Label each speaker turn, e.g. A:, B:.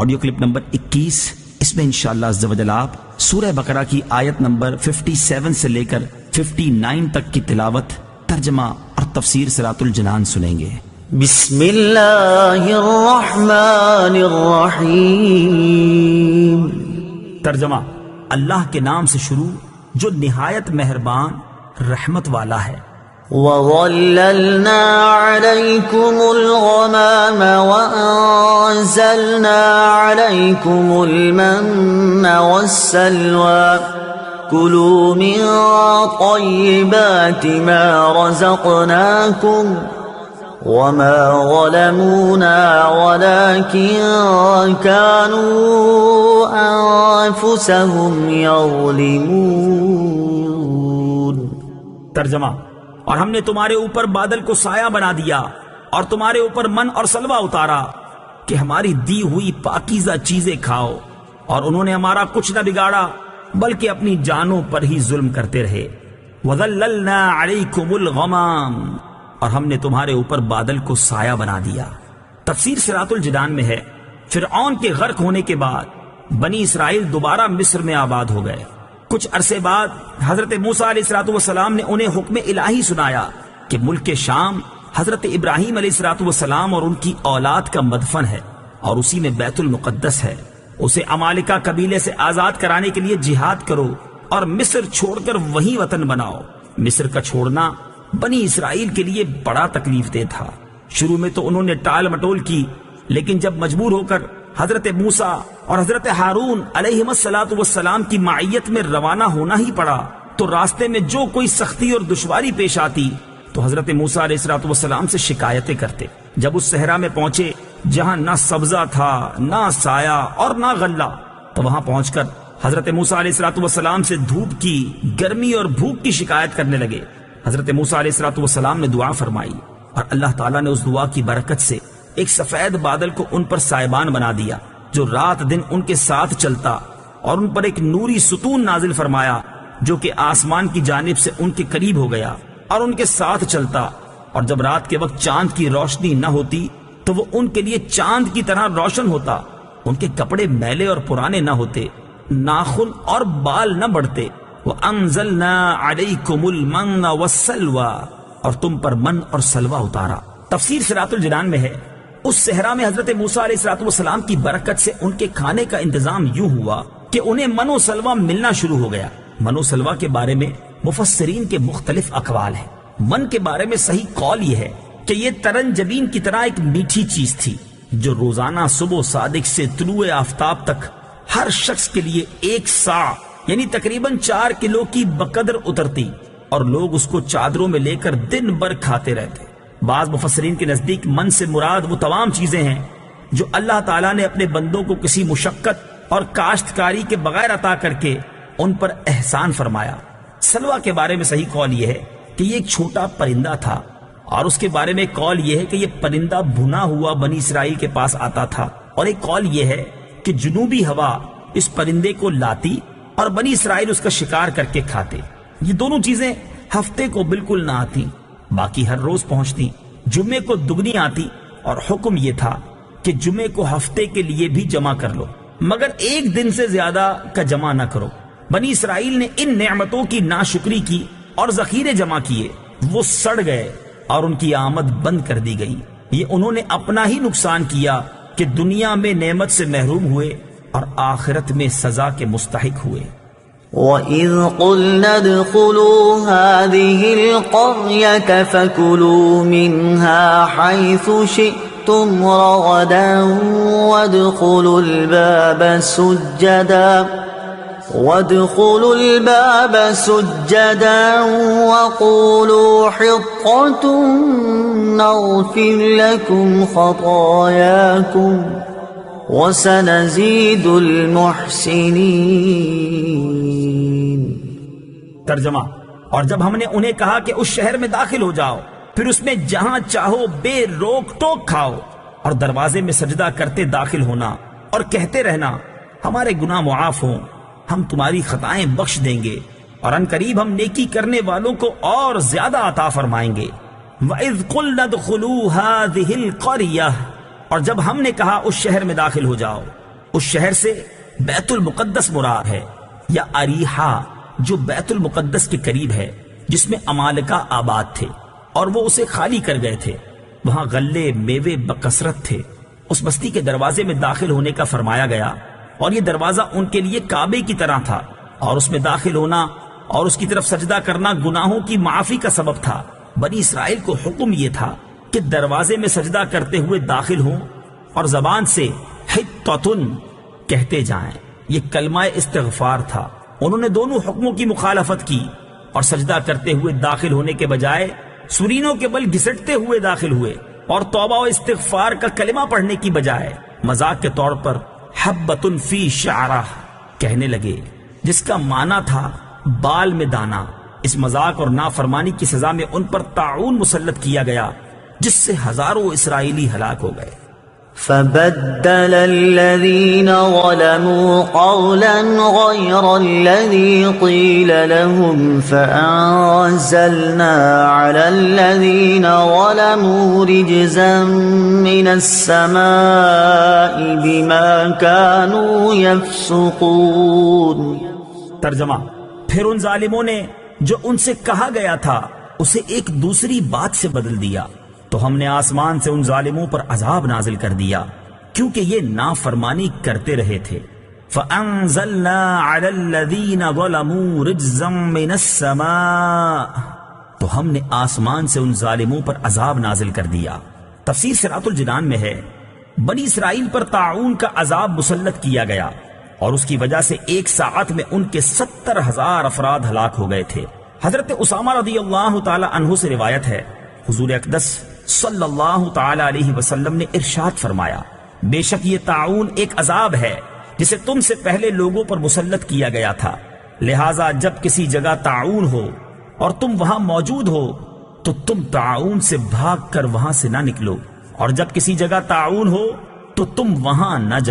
A: Audio clip number 21، اس میں انشاءاللہ عز و جل آپ سورہ بقرہ کی آیت نمبر 57 سے لے کر 59 تک کی تلاوت، ترجمہ اور تفسیر صراط الجنان سنیں گے۔
B: بسم اللہ الرحمن الرحیم۔
A: ترجمہ: اللہ کے نام سے شروع جو نہایت مہربان رحمت والا ہے۔
B: وَظَلَّلْنَا عَلَيْكُمُ الْغَمَامَ وَأَنزَلْنَا عَلَيْكُمُ الْمَنَّ وَالسَّلْوَىٰ كُلُوا مِن طَيِّبَاتِ مَا رَزَقْنَاكُمْ وَمَا ظَلَمُونَا وَلَٰكِن كَانُوا أَنفُسَهُمْ يَظْلِمُونَ۔
A: ترجمہ: اور ہم نے تمہارے اوپر بادل کو سایہ بنا دیا اور تمہارے اوپر من اور سلوہ اتارا کہ ہماری دی ہوئی پاکیزہ چیزیں کھاؤ، اور انہوں نے ہمارا کچھ نہ بگاڑا بلکہ اپنی جانوں پر ہی ظلم کرتے رہے۔ وَظَلَّلْنَا عَلَيْكُمُ الْغَمَامَ، اور ہم نے تمہارے اوپر بادل کو سایہ بنا دیا۔ تفسیر صراط الجنان میں ہے، فرعون کے غرق ہونے کے بعد بنی اسرائیل دوبارہ مصر میں آباد ہو گئے۔ کچھ عرصے بعد حضرت موسیٰ علیہ السلام نے انہیں حکم الہی سنایا کہ ملک شام حضرت ابراہیم علیہ السلام اور ان کی اولاد کا مدفن ہے، اور اسی میں بیت المقدس ہے، اسے عمالقہ قبیلے سے آزاد کرانے کے لیے جہاد کرو اور مصر چھوڑ کر وہیں وطن بناؤ۔ مصر کا چھوڑنا بنی اسرائیل کے لیے بڑا تکلیف دہ تھا۔ شروع میں تو انہوں نے ٹال مٹول کی، لیکن جب مجبور ہو کر حضرت موسیٰ اور حضرت ہارون علیہ السلام کی معیت میں روانہ ہونا ہی پڑا تو راستے میں جو کوئی سختی اور دشواری پیش آتی تو حضرت موسیٰ علیہ السلام سے شکایتیں کرتے۔ جب اس صحرا میں پہنچے جہاں نہ سبزہ تھا، نہ سایہ اور نہ غلہ، تو وہاں پہنچ کر حضرت موسیٰ علیہ السلام سے دھوپ کی، گرمی اور بھوک کی شکایت کرنے لگے۔ حضرت موسیٰ علیہ السلام نے دعا فرمائی اور اللہ تعالیٰ نے اس دعا کی برکت سے ایک سفید بادل کو ان پر سائبان بنا دیا جو رات دن ان کے ساتھ چلتا، اور ان پر ایک نوری ستون نازل فرمایا جو کہ آسمان کی جانب سے ان کے قریب ہو گیا اور ان کے ساتھ چلتا، اور جب رات کے وقت چاند کی روشنی نہ ہوتی تو وہ ان کے لیے چاند کی طرح روشن ہوتا، ان کے کپڑے میلے اور پرانے نہ ہوتے، ناخن اور بال نہ بڑھتے۔ وَأَنزَلْنَا عَلَيْكُمُ الْمَنَّ وَالسَّلْوَىٰ، اور تم پر من اور سلوہ اتارا۔ تفسیر صراط الجنان میں ہے، اس صحرا میں حضرت موسیٰ علیہ السلام کی برکت سے ان کے کھانے کا انتظام یوں ہوا کہ انہیں من و سلوہ ملنا شروع ہو گیا۔ من و سلوہ کے بارے میں مفسرین کے مختلف اقوال ہیں۔ من کے بارے میں صحیح قول یہ ہے کہ یہ ترنجبین کی طرح ایک میٹھی چیز تھی جو روزانہ صبح صادق سے طلوع آفتاب تک ہر شخص کے لیے 1 سا یعنی تقریباً 4 کلو کی بقدر اترتی، اور لوگ اس کو چادروں میں لے کر دن بھر کھاتے رہتے۔ بعض مفسرین کے نزدیک من سے مراد وہ تمام چیزیں ہیں جو اللہ تعالیٰ نے اپنے بندوں کو کسی مشقت اور کاشتکاری کے بغیر عطا کر کے ان پر احسان فرمایا۔ سلوہ کے بارے میں صحیح قول یہ ہے کہ یہ ایک چھوٹا پرندہ تھا، اور اس کے بارے میں قول یہ ہے کہ یہ پرندہ بھنا ہوا بنی اسرائیل کے پاس آتا تھا، اور ایک قول یہ ہے کہ جنوبی ہوا اس پرندے کو لاتی اور بنی اسرائیل اس کا شکار کر کے کھاتے۔ یہ دونوں چیزیں ہفتے کو بالکل نہ آتی، باقی ہر روز پہنچتی۔ جمعے کو دگنی آتی، اور حکم یہ تھا کہ جمعے کو ہفتے کے لیے بھی جمع کر لو، مگر 1 دن سے زیادہ کا جمع نہ کرو۔ بنی اسرائیل نے ان نعمتوں کی ناشکری کی اور ذخیرے جمع کیے، وہ سڑ گئے اور ان کی آمد بند کر دی گئی۔ یہ انہوں نے اپنا ہی نقصان کیا کہ دنیا میں نعمت سے محروم ہوئے اور آخرت میں سزا کے مستحق ہوئے۔
B: وَإِذْ قُلْنَا ادْخُلُوا هَٰذِهِ الْقَرْيَةَ فَكُلُوا مِنْهَا حَيْثُ شِئْتُمْ رَغَدًا وَادْخُلُوا الْبَابَ سُجَّدًا وَقُولُوا حِطَّةٌ نَغْفِرْ لَكُمْ خَطَايَاكُمْ وَسَنَزِيدُ الْمُحْسِنِينَ۔
A: ترجمہ: اور جب ہم نے انہیں کہا کہ اس شہر میں داخل ہو جاؤ، پھر اس میں جہاں چاہو بے روک ٹوک کھاؤ، اور دروازے میں سجدہ کرتے داخل ہونا اور کہتے رہنا ہمارے گناہ معاف ہوں، ہم تمہاری خطائیں بخش دیں گے، اور ان قریب ہم نیکی کرنے والوں کو اور زیادہ عطا فرمائیں گے۔ وَإِذْ قُلْنَا ادْخُلُوا هَٰذِهِ الْقَرْيَةَ، اور جب ہم نے کہا اس شہر میں داخل ہو جاؤ، اس شہر سے بیت المقدس مراد ہے، یا اریحا جو بیت المقدس کے قریب ہے، جس میں امالکہ آباد تھے اور وہ اسے خالی کر گئے تھے۔ وہاں غلے میوے بکثرت تھے۔ اس بستی کے دروازے میں داخل ہونے کا فرمایا گیا، اور یہ دروازہ ان کے لیے کعبے کی طرح تھا، اور اس میں داخل ہونا اور اس کی طرف سجدہ کرنا گناہوں کی معافی کا سبب تھا۔ بنی اسرائیل کو حکم یہ تھا کہ دروازے میں سجدہ کرتے ہوئے داخل ہوں اور زبان سے حطۃ کہتے جائیں۔ یہ کلمہ استغفار تھا۔ انہوں نے دونوں حکموں کی مخالفت کی اور سجدہ کرتے ہوئے داخل ہونے کے بجائے سرینوں کے بل گھسٹتے ہوئے داخل ہوئے، اور توبہ و استغفار کا کلمہ پڑھنے کی بجائے مذاق کے طور پر حبۃ فی شعرہ کہنے لگے، جس کا معنی تھا بال میں دانا۔ اس مذاق اور نافرمانی کی سزا میں ان پر طاعون مسلط کیا گیا، جس سے ہزاروں اسرائیلی ہلاک ہو گئے۔
B: فبدل الذين ظلموا قولا غير الذي قيل لهم فأنزلنا على الذين ظلموا رجزا من السماء بما كانوا يفسقون۔
A: ترجمہ: پھر ان ظالموں نے جو ان سے کہا گیا تھا اسے ایک دوسری بات سے بدل دیا، تو ہم نے آسمان سے ان ظالموں پر عذاب نازل کر دیا کیونکہ یہ نافرمانی کرتے رہے تھے۔ فَأَنزَلْنَا عَلَى الَّذِينَ ظَلَمُوا رِجْزًا مِّنَ السَّمَاءِ، تو ہم نے آسمان سے ان ظالموں پر عذاب نازل کر دیا۔ تفسیر صراط الجنان میں ہے، بنی اسرائیل پر طاعون کا عذاب مسلط کیا گیا، اور اس کی وجہ سے ایک ساعت میں ان کے 70,000 افراد ہلاک ہو گئے تھے۔ حضرت اسامہ رضی اللہ تعالی عنہ سے روایت ہے، حضور اقدس صلی اللہ تعالی علیہ وسلم نے ارشاد فرمایا، بے شک یہ طاعون ایک عذاب ہے جسے تم سے پہلے لوگوں پر مسلط کیا گیا تھا، لہٰذا جب کسی جگہ طاعون ہو اور تم وہاں موجود ہو تو تم طاعون سے بھاگ کر وہاں سے نہ نکلو، اور جب کسی جگہ طاعون ہو تو تم وہاں نہ جاؤ۔